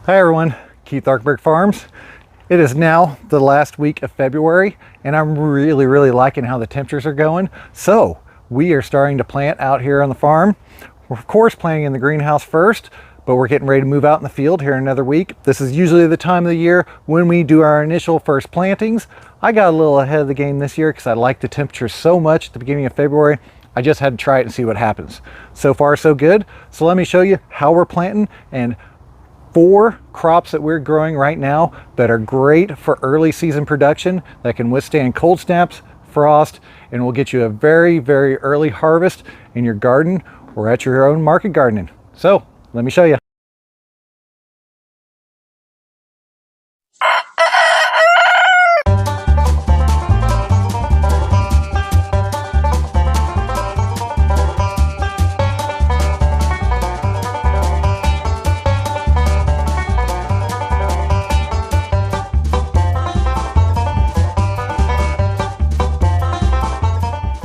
Hi everyone, Keith Arkberg Farms. It is now the last week of February and I'm really liking how the temperatures are going. So we are starting to plant out here on the farm. We're of course planting in the greenhouse first, but we're getting ready to move out in the field here in another week. This is usually the time of the year when we do our initial first plantings. I got a little ahead of the game this year because I like the temperatures so much at the beginning of February. I just had to try it and see what happens. So far so good. So let me show you how we're planting and 4 crops that we're growing right now that are great for early season production, that can withstand cold snaps, frost, and will get you a very early harvest in your garden or at your own market gardening. So let me show you.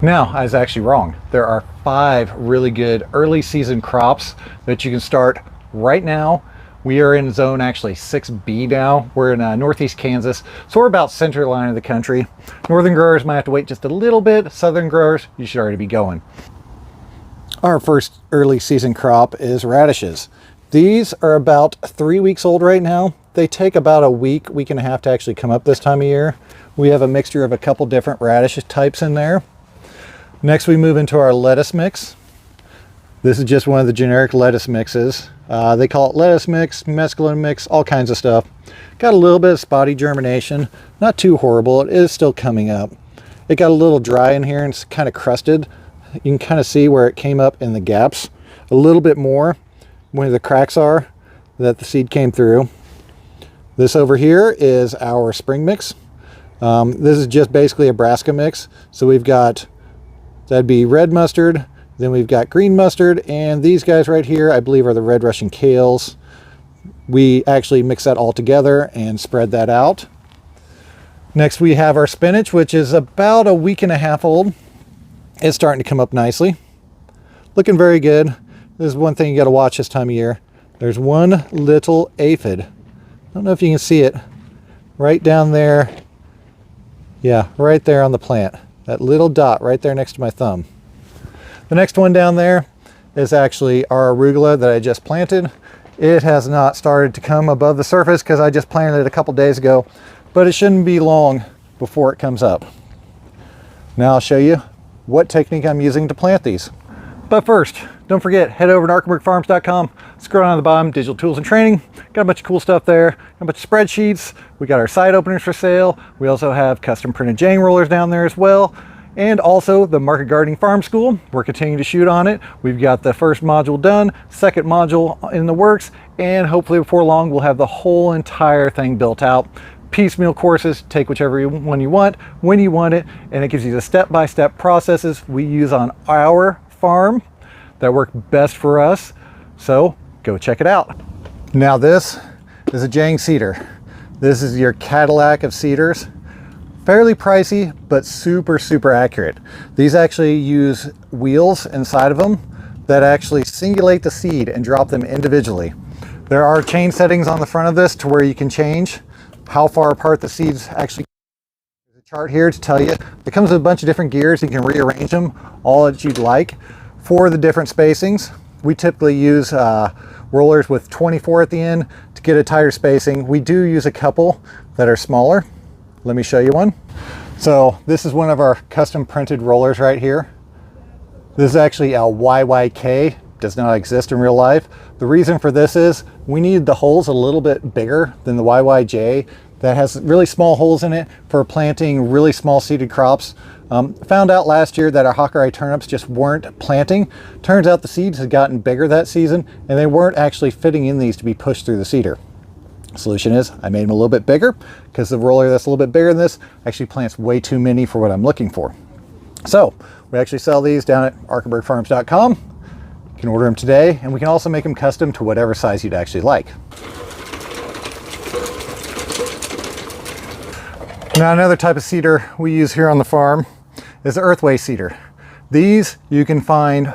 Now, I was actually wrong. There are 5 really good early season crops that you can start right now. We are in zone actually 6B now. We're in northeast Kansas, so we're about center line of the country. Northern growers might have to wait just a little bit. Southern growers, you should already be going. Our first early season crop is radishes. These are about 3 weeks old right now. They take about a week and a half to actually come up this time of year. We have a mixture of a couple different radish types in there. Next we move into our lettuce mix. This is just one of the generic lettuce mixes. They call it lettuce mix, mesclun mix, all kinds of stuff. Got a little bit of spotty germination, not too horrible. It is still coming up. It got a little dry in here and it's kind of crusted. You can kind of see where it came up in the gaps a little bit more where the cracks are that the seed came through. This over here is our spring mix. This is just basically a brassica mix. So we've got, that'd be red mustard, then we've got green mustard, and these guys right here I believe are the red Russian kales. We actually mix that all together and spread that out. Next we have our spinach, which is about a week and a half old. It's starting to come up nicely. Looking very good. This is one thing you got to watch this time of year. There's one little aphid. I don't know if you can see it right down there. Yeah, right there on the plant. That little dot right there next to my thumb. The next one down there is actually our arugula that I just planted. It has not started to come above the surface because I just planted it a couple days ago, but it shouldn't be long before it comes up. Now I'll show you what technique I'm using to plant these. But first, don't forget, head over to arkbergfarms.com, scroll down to the bottom, digital tools and training. Got a bunch of cool stuff there, a bunch of spreadsheets. We got our side openers for sale. We also have custom printed Jang rollers down there as well. And also the Market Gardening Farm School. We're continuing to shoot on it. We've got the first module done, second module in the works, and hopefully before long we'll have the whole entire thing built out. Piecemeal courses, take whichever one you want, when you want it, and it gives you the step-by-step processes we use on our farm that work best for us. So go check it out. Now this is a Jang cedar. This is your Cadillac of cedars. Fairly pricey, but super accurate. These actually use wheels inside of them that actually singulate the seed and drop them individually. There are chain settings on the front of this to where you can change how far apart the seeds actually. There's a chart here to tell you. It comes with a bunch of different gears. You can rearrange them all that you'd like for the different spacings. We typically use rollers with 24 at the end to get a tighter spacing. We do use a couple that are smaller. Let me show you one. So this is one of our custom printed rollers right here. This is actually a YYK, does not exist in real life. The reason for this is we need the holes a little bit bigger than the YYJ that has really small holes in it for planting really small seeded crops. Found out last year that our Hawkeye turnips just weren't planting. Turns out the seeds had gotten bigger that season and they weren't actually fitting in these to be pushed through the seeder. Solution is I made them a little bit bigger because the roller that's a little bit bigger than this actually plants way too many for what I'm looking for. So we actually sell these down at arkbergfarms.com. You can order them today, and we can also make them custom to whatever size you'd actually like. Now another type of cedar we use here on the farm is the Earthway cedar. These you can find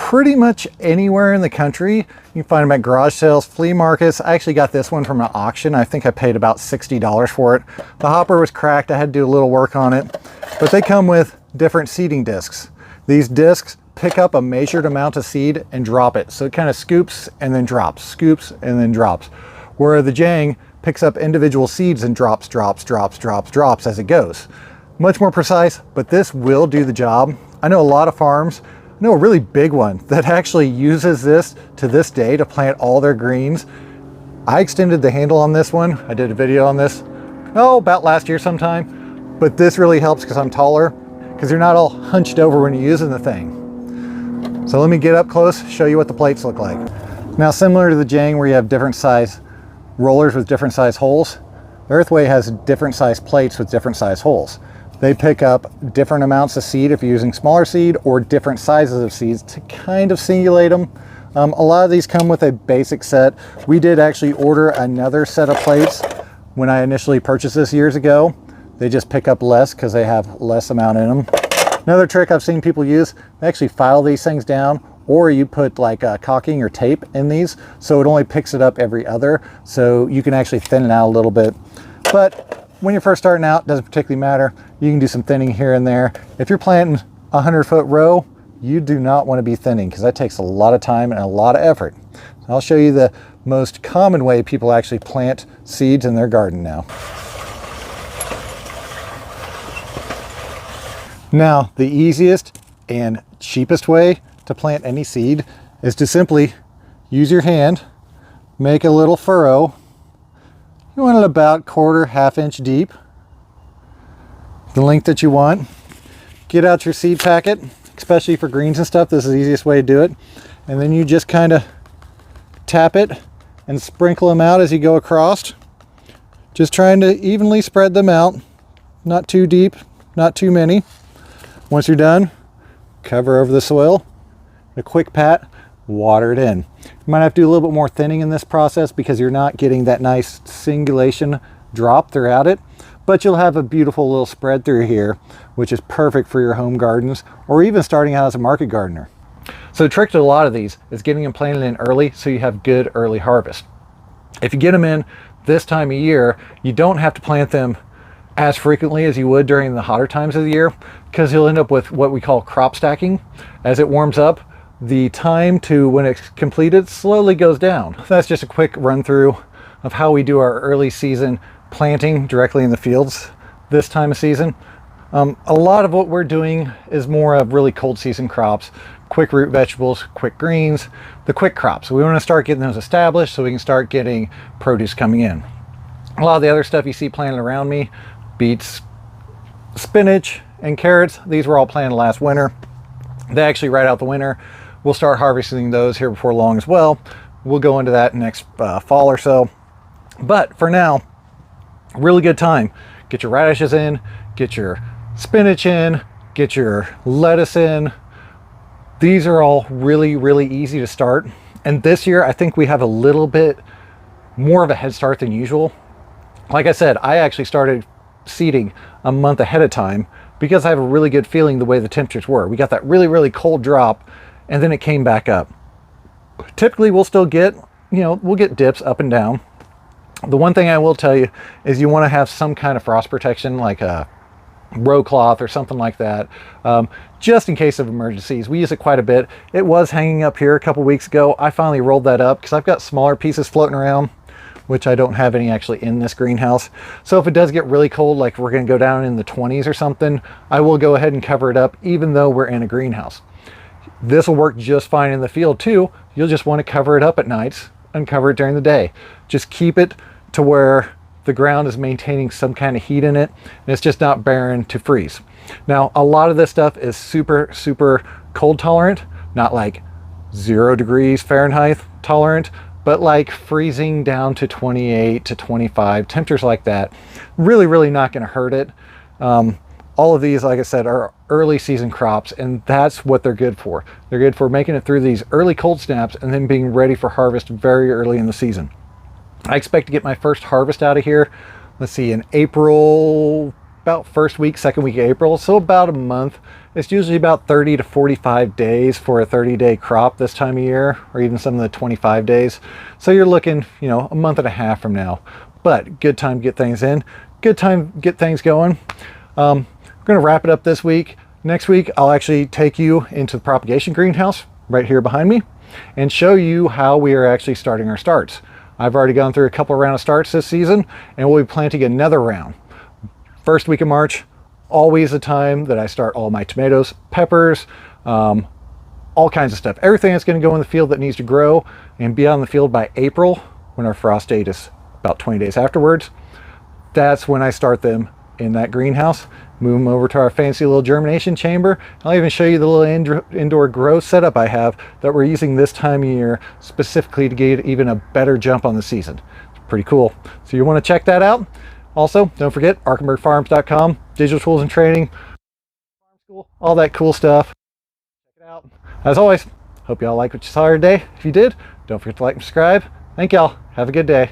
pretty much anywhere in the country. You can find them at garage sales, flea markets. I actually got this one from an auction. I think I paid about $60 for it. The hopper was cracked. I had to do a little work on it, but they come with different seeding discs. These discs pick up a measured amount of seed and drop it. So it kind of scoops and then drops, scoops and then drops. Where the Jang picks up individual seeds and drops as it goes. Much more precise, but this will do the job. I know a lot of farms, I know a really big one that actually uses this to this day to plant all their greens. I extended the handle on this one. I did a video on this, about last year sometime, but this really helps because I'm taller, because you're not all hunched over when you're using the thing. So let me get up close, show you what the plates look like. Now, similar to the Jang where you have different size rollers with different size holes, the Earthway has different size plates with different size holes. They pick up different amounts of seed if you're using smaller seed, or different sizes of seeds to kind of singulate them. A lot of these come with a basic set. We did actually order another set of plates when I initially purchased this years ago. They just pick up less because they have less amount in them. Another trick I've seen people use, they actually file these things down, or you put like caulking or tape in these, so it only picks it up every other, so you can actually thin it out a little bit. But when you're first starting out, it doesn't particularly matter. You can do some thinning here and there. If you're planting a 100-foot row, you do not want to be thinning because that takes a lot of time and a lot of effort. I'll show you the most common way people actually plant seeds in their garden now. Now, the easiest and cheapest way to plant any seed is to simply use your hand, make a little furrow. You want it about quarter, half-inch deep, the length that you want. Get out your seed packet, especially for greens and stuff. This is the easiest way to do it. And then you just kind of tap it and sprinkle them out as you go across. Just trying to evenly spread them out. Not too deep, not too many. Once you're done, cover over the soil, a quick pat, water it in. You might have to do a little bit more thinning in this process because you're not getting that nice singulation drop throughout it, but you'll have a beautiful little spread through here, which is perfect for your home gardens or even starting out as a market gardener. So the trick to a lot of these is getting them planted in early so you have good early harvest. If you get them in this time of year, you don't have to plant them as frequently as you would during the hotter times of the year, because you'll end up with what we call crop stacking. As it warms up, the time to when it's completed slowly goes down. That's just a quick run through of how we do our early season planting directly in the fields this time of season. A lot of what we're doing is more of really cold season crops, quick root vegetables, quick greens, the quick crops. So we want to start getting those established so we can start getting produce coming in. A lot of the other stuff you see planted around me, beets, spinach, and carrots, these were all planted last winter. They actually right out the winter. We'll start harvesting those here before long as well. We'll go into that next fall or so. But for now, really good time. Get your radishes in, get your spinach in, get your lettuce in. These are all really, really easy to start. And this year, I think we have a little bit more of a head start than usual. Like I said, I actually started seeding a month ahead of time because I have a really good feeling the way the temperatures were. We got that really, really cold drop and then it came back up. Typically we'll still get, we'll get dips up and down. The one thing I will tell you is you want to have some kind of frost protection, like a row cloth or something like that, just in case of emergencies. We use it quite a bit. It was hanging up here a couple weeks ago. I finally rolled that up because I've got smaller pieces floating around, which I don't have any actually in this greenhouse. So if it does get really cold, like we're going to go down in the 20s or something, I will go ahead and cover it up even though we're in a greenhouse. This will work just fine in the field too. You'll just want to cover it up at nights and cover it during the day. Just keep it to where the ground is maintaining some kind of heat in it and it's just not barren to freeze. Now, a lot of this stuff is super, super cold tolerant, not like 0 degrees Fahrenheit tolerant, but like freezing down to 28 to 25, temperatures like that. Really, really not going to hurt it. All of these, like I said, are early season crops, and that's what they're good for. They're good for making it through these early cold snaps and then being ready for harvest very early in the season. I expect to get my first harvest out of here, let's see, in April, about first week, second week of April, so about a month It's usually about 30 to 45 days for a 30-day crop this time of year, or even some of the 25 days. So you're looking, a month and a half from now. But good time to get things in, good time to get things going. I'm going to wrap it up this week. Next week, I'll actually take you into the propagation greenhouse right here behind me and show you how we are actually starting our starts. I've already gone through a couple of rounds of starts this season, and we'll be planting another round. First week of March, always the time that I start all my tomatoes, peppers, all kinds of stuff. Everything that's going to go in the field that needs to grow and be on the field by April, when our frost date is about 20 days afterwards. That's when I start them in that greenhouse. Move them over to our fancy little germination chamber. I'll even show you the little indoor grow setup I have that we're using this time of year specifically to get even a better jump on the season. It's pretty cool. So you want to check that out. Also, don't forget arkenbergfarms.com, digital tools and training, farm school, all that cool stuff. Check it out. As always, hope y'all like what you saw today. If you did, don't forget to like and subscribe. Thank y'all. Have a good day.